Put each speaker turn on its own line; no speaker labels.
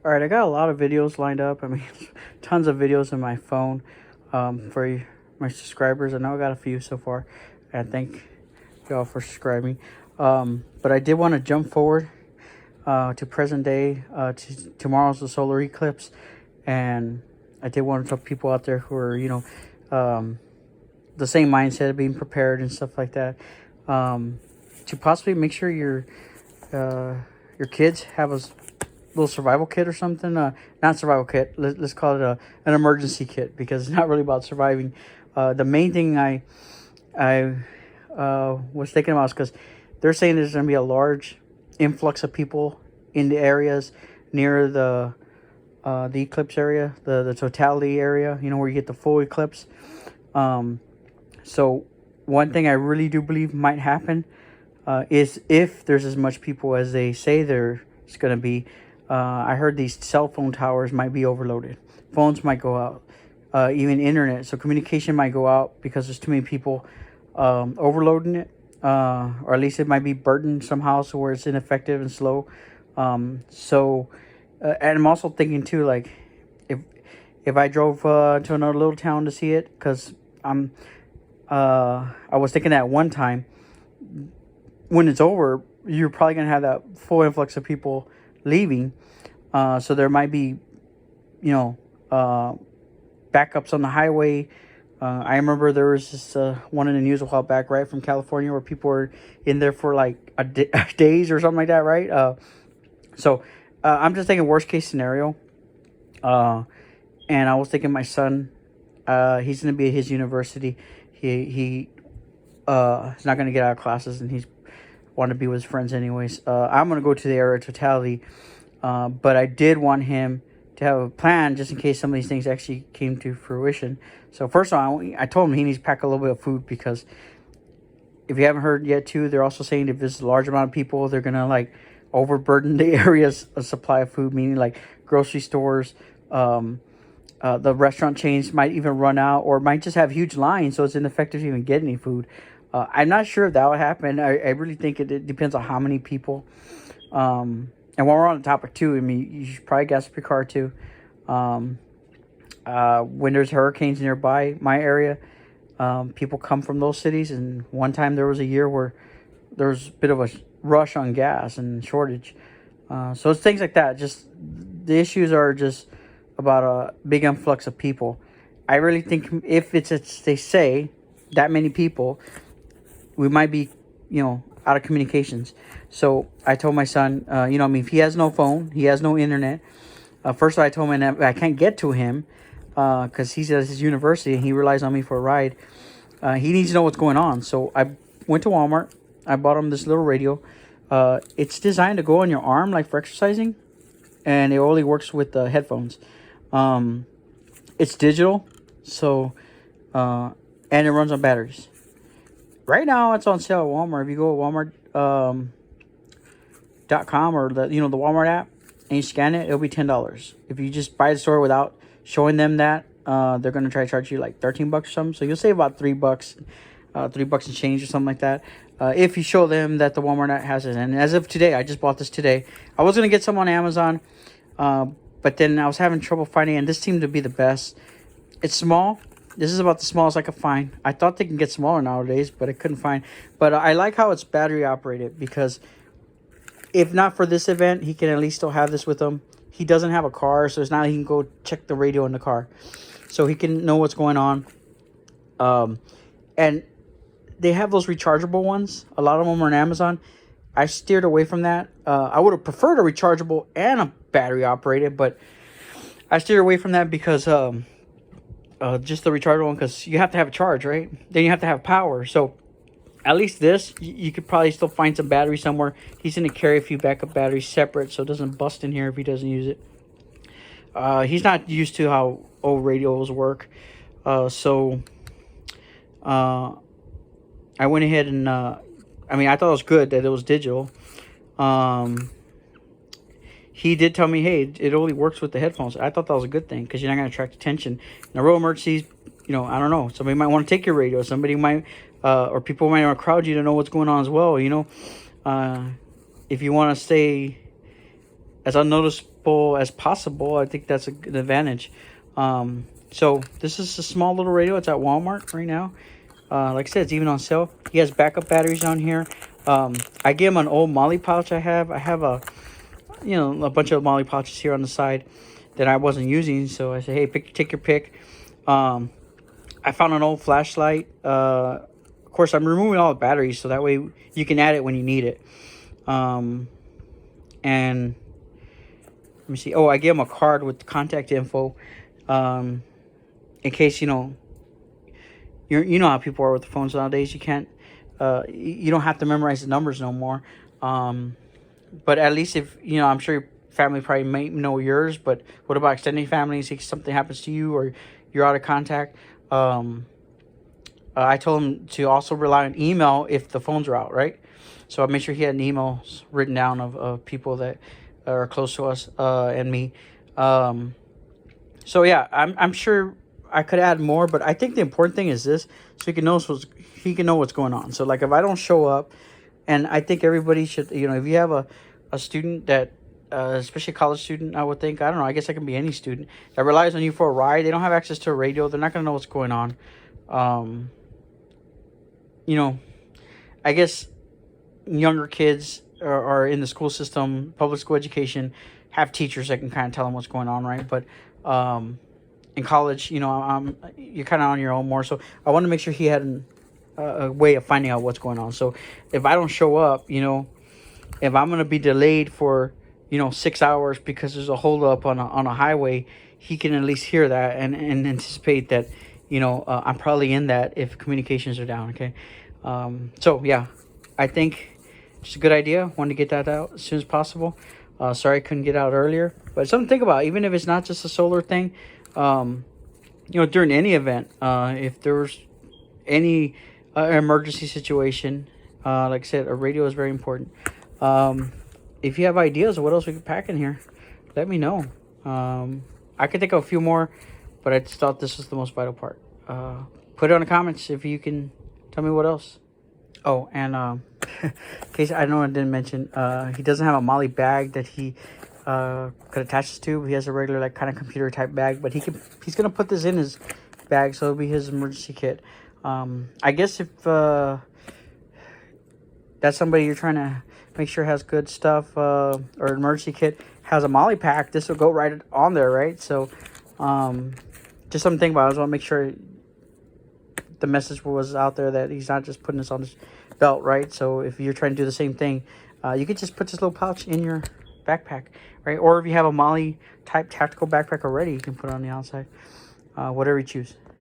All right, I got a lot of videos lined up. I mean, tons of videos in my phone for my subscribers. I know I got a few so far. And thank y'all for subscribing. But I did want to jump forward to present day. Tomorrow's the solar eclipse. And I did want to tell people out there who are, the same mindset of being prepared and stuff like that, to possibly make sure your kids have a little survival kit or something. Not survival kit. Let's call it an emergency kit, because it's not really about surviving. The main thing I was thinking about is because they're saying there's going to be a large influx of people in the areas near the eclipse area, the totality area. Where you get the full eclipse. So one thing I really do believe might happen is if there's as much people as they say there's going to be. I heard these cell phone towers might be overloaded. Phones might go out. Even internet. So communication might go out because there's too many people overloading it. Or at least it might be burdened somehow, so where it's ineffective and slow. And I'm also thinking too, like, if I drove to another little town to see it, because I was thinking that one time, when it's over, you're probably going to have that full influx of people leaving. So there might be, backups on the highway. I remember there was this one in the news a while back, right, from California, where people were in there for like days or something like that, right? So I'm just thinking worst case scenario. And I was thinking my son, he's going to be at his university. He's not going to get out of classes, and he's want to be with his friends anyways. I'm going to go to the area totality, but I did want him to have a plan just in case some of these things actually came to fruition. So first of all, I told him he needs to pack a little bit of food, because if you haven't heard yet too, they're also saying if there's a large amount of people, they're going to like overburden the area's supply of food, meaning like grocery stores, the restaurant chains might even run out, or might just have huge lines, so it's ineffective to even get any food. I'm not sure if that would happen. I really think it depends on how many people. And while we're on the topic too, I mean, you should probably gas up your car too. When there's hurricanes nearby my area, people come from those cities. And one time there was a year where there was a bit of a rush on gas and shortage. So it's things like that. Just the issues are just about a big influx of people. I really think if they say that many people, we might be, out of communications. So I told my son, if he has no phone, he has no internet. First of all, I told him that I can't get to him because he's at his university and he relies on me for a ride. He needs to know what's going on. So I went to Walmart. I bought him this little radio. It's designed to go on your arm, like for exercising, and it only works with the headphones. It's digital, so and it runs on batteries. Right now, it's on sale at Walmart. If you go to Walmart.com or the Walmart app and you scan it, it'll be $10. If you just buy the store without showing them that, they're gonna try to charge you like $13 or something. So you'll save about $3, $3 and change or something like that. If you show them that the Walmart app has it. And as of today, I just bought this today. I was gonna get some on Amazon, but then I was having trouble finding it, and this seemed to be the best. It's small. This is about the smallest I could find. I thought they can get smaller nowadays, but I couldn't find. But I like how it's battery operated, because if not for this event, he can at least still have this with him. He doesn't have a car, so it's not like he can go check the radio in the car. So he can know what's going on. And they have those rechargeable ones. A lot of them are on Amazon. I steered away from that. I would have preferred a rechargeable and a battery operated, but I steered away from that because just the rechargeable one, because you have to have a charge, right? Then you have to have power. So at least this, you could probably still find some battery somewhere. He's going to carry a few backup batteries separate, so it doesn't bust in here if he doesn't use it. He's not used to how old radios work. So I went ahead and, I thought it was good that it was digital. He did tell me, hey, it only works with the headphones. I thought that was a good thing, because you're not going to attract attention. In a real emergencies, I don't know. Somebody might want to take your radio. Somebody might, or people might want to crowd you to know what's going on as well, If you want to stay as unnoticeable as possible. I think that's a good advantage. So this is a small little radio. It's at Walmart right now. Like I said, it's even on sale. He has backup batteries on here. I gave him an old Molly pouch I have. I have a bunch of Molly pouches here on the side that I wasn't using. So I said, hey, take your pick. I found an old flashlight. Of course, I'm removing all the batteries so that way you can add it when you need it. And let me see. Oh, I gave him a card with contact info. In case, you know how people are with the phones nowadays. You can't, you don't have to memorize the numbers no more. But at least if, I'm sure your family probably may know yours, but what about extended families? If something happens to you or you're out of contact, I told him to also rely on email if the phones are out, right? So I made sure he had an email written down of people that are close to us and me. So yeah, I'm sure I could add more, but I think the important thing is this, so he can know what's going on. So like if I don't show up, and I think everybody should, if you have a student that, especially a college student, I would think, I don't know, I guess I can be any student that relies on you for a ride. They don't have access to a radio. They're not going to know what's going on. I guess younger kids are in the school system, public school education, have teachers that can kind of tell them what's going on, right? But in college, you're kind of on your own more. So I want to make sure he had a way of finding out what's going on. So if I don't show up, if I'm going to be delayed for, 6 hours because there's a holdup on a highway, he can at least hear that and anticipate that, I'm probably in that if communications are down. Okay. So yeah, I think it's a good idea. Wanted to get that out as soon as possible. Sorry I couldn't get out earlier, but something to think about, even if it's not just a solar thing, during any event, if there was any emergency situation, like I said, a radio is very important. If you have ideas of what else we could pack in here, let me know. I could think of a few more, but I just thought this was the most vital part. Put it on the comments if you can tell me what else. Oh, and in case I know I didn't mention, he doesn't have a Molly bag that he could attach this to. He has a regular kind of computer type bag, but he's gonna put this in his bag, so it'll be his emergency kit. I guess if that's somebody you're trying to make sure has good stuff, or emergency kit has a Molly pack, this will go right on there, right? So just something to think about. I just want to make sure the message was out there that he's not just putting this on his belt, right? So if you're trying to do the same thing, you could just put this little pouch in your backpack, right? Or if you have a Molly type tactical backpack already, you can put it on the outside, whatever you choose.